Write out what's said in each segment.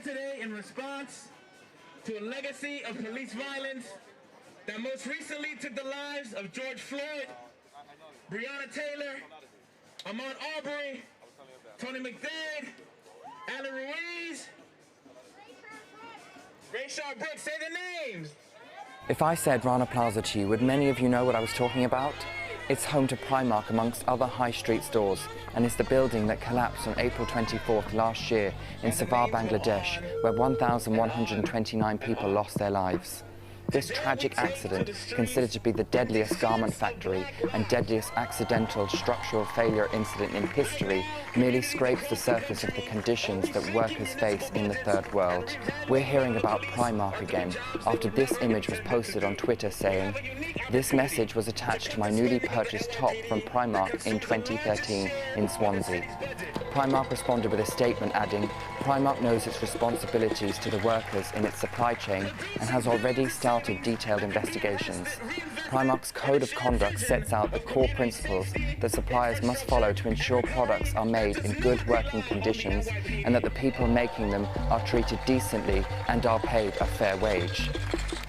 today in response to a legacy of police violence that most recently took the lives of George Floyd, Breonna Taylor, Ahmaud Arbery, Tony McDade, Alan Ruiz, Rayshard Brooks. Say the names. If I said Rana Plaza to you, would many of you know what I was talking about? It's home to Primark amongst other high street stores, and it's the building that collapsed on April 24th last year in Savar, Bangladesh, where 1,129 people lost their lives. This tragic accident, considered to be the deadliest garment factory and deadliest accidental structural failure incident in history, merely scrapes the surface of the conditions that workers face in the third world. We're hearing about Primark again after this image was posted on Twitter saying, "This message was attached to my newly purchased top from Primark in 2013 in Swansea." Primark responded with a statement adding, "Primark knows its responsibilities to the workers in its supply chain and has already started detailed investigations. Primark's code of conduct sets out the core principles that suppliers must follow to ensure products are made in good working conditions and that the people making them are treated decently and are paid a fair wage."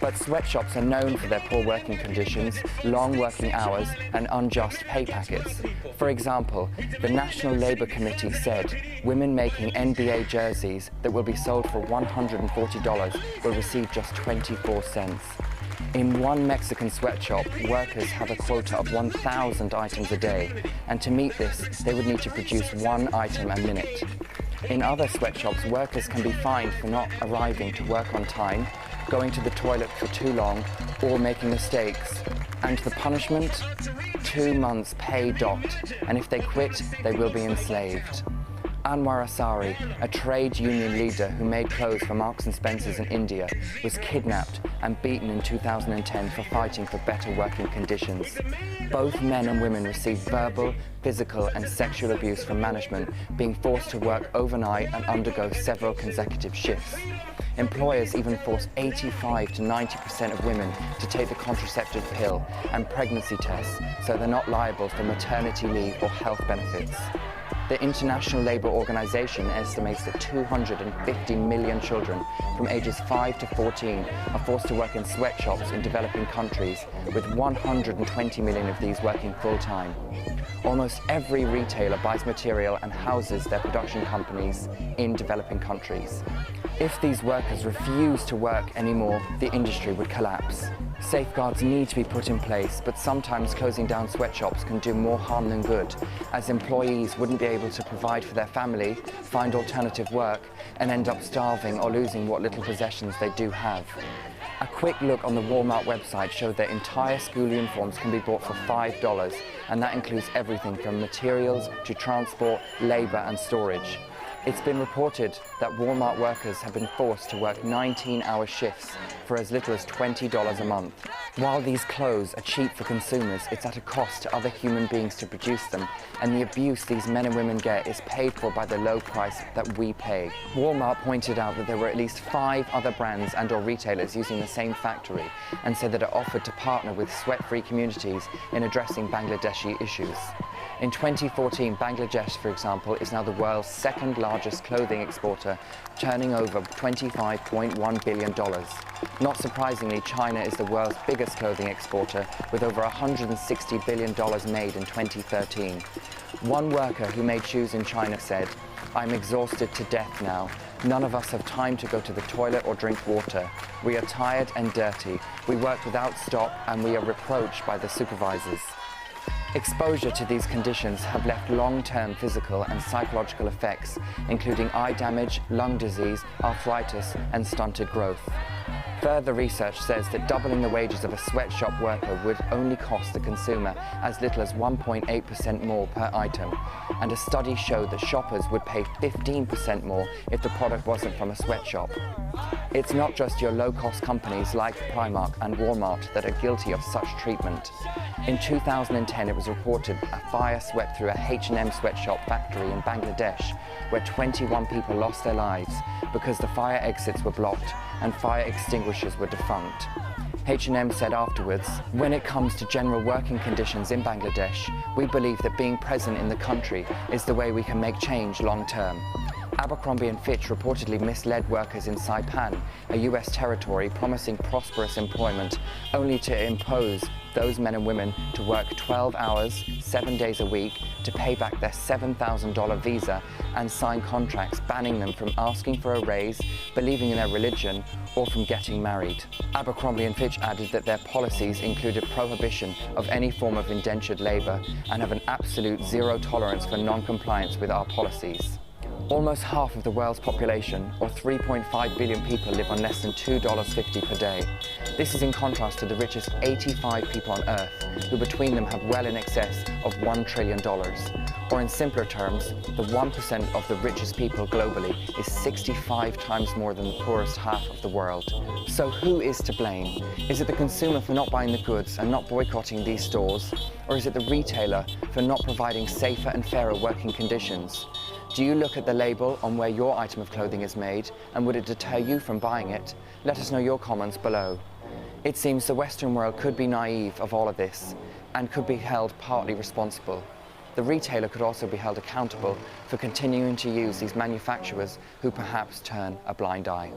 But sweatshops are known for their poor working conditions, long working hours and unjust pay packets. For example, the National Labour Committee said women making NBA jerseys that will be sold for $140 will receive just 24 cents. In one Mexican sweatshop, workers have a quota of 1,000 items a day, and to meet this, they would need to produce one item a minute. In other sweatshops, workers can be fined for not arriving to work on time, going to the toilet for too long, or making mistakes. And the punishment? 2 months pay docked, and if they quit, they will be enslaved. Anwar Asari, a trade union leader who made clothes for Marks and Spencer's in India, was kidnapped and beaten in 2010 for fighting for better working conditions. Both men and women received verbal, physical and sexual abuse from management, being forced to work overnight and undergo several consecutive shifts. Employers even force 85 to 90% of women to take the contraceptive pill and pregnancy tests so they're not liable for maternity leave or health benefits. The International Labour Organization estimates that 250 million children from ages 5 to 14 are forced to work in sweatshops in developing countries, with 120 million of these working full-time. Almost every retailer buys material and houses their production companies in developing countries. If these workers refuse to work anymore, the industry would collapse. Safeguards need to be put in place, but sometimes closing down sweatshops can do more harm than good, as employees wouldn't be able to provide for their family, find alternative work, and end up starving or losing what little possessions they do have. A quick look on the Walmart website showed that entire school uniforms can be bought for $5, and that includes everything from materials to transport, labor, and storage. It's been reported that Walmart workers have been forced to work 19-hour shifts for as little as $20 a month. While these clothes are cheap for consumers, it's at a cost to other human beings to produce them, and the abuse these men and women get is paid for by the low price that we pay. Walmart pointed out that there were at least 5 other brands and/or retailers using the same factory, and said that it offered to partner with sweat-free communities in addressing Bangladeshi issues. In 2014, Bangladesh, for example, is now the world's second largest clothing exporter, turning over $25.1 billion. Not surprisingly, China is the world's biggest clothing exporter, with over $160 billion made in 2013. One worker who made shoes in China said, "I'm exhausted to death now. None of us have time to go to the toilet or drink water. We are tired and dirty. We work without stop and we are reproached by the supervisors." Exposure to these conditions have left long-term physical and psychological effects, including eye damage, lung disease, arthritis, and stunted growth. Further research says that doubling the wages of a sweatshop worker would only cost the consumer as little as 1.8% more per item, and a study showed that shoppers would pay 15% more if the product wasn't from a sweatshop. It's not just your low-cost companies like Primark and Walmart that are guilty of such treatment. In 2010, it was reported a fire swept through a H&M sweatshop factory in Bangladesh, where 21 people lost their lives because the fire exits were blocked and fire extinguishers were defunct. H&M said afterwards, "When it comes to general working conditions in Bangladesh, we believe that being present in the country is the way we can make change long term. Abercrombie & Fitch reportedly misled workers in Saipan, a US territory promising prosperous employment, only to impose those men and women to work 12 hours, 7 days a week, to pay back their $7,000 visa and sign contracts banning them from asking for a raise, believing in their religion, or from getting married. Abercrombie & Fitch added that their policies included prohibition of any form of indentured labour and have an absolute zero tolerance for non-compliance with our policies. Almost half of the world's population, or 3.5 billion people, live on less than $2.50 per day. This is in contrast to the richest 85 people on Earth, who between them have well in excess of $1 trillion. Or in simpler terms, the 1% of the richest people globally is 65 times more than the poorest half of the world. So who is to blame? Is it the consumer for not buying the goods and not boycotting these stores? Or is it the retailer for not providing safer and fairer working conditions? Do you look at the label on where your item of clothing is made, and would it deter you from buying it? Let us know your comments below. It seems the Western world could be naive of all of this, and could be held partly responsible. The retailer could also be held accountable for continuing to use these manufacturers who perhaps turn a blind eye.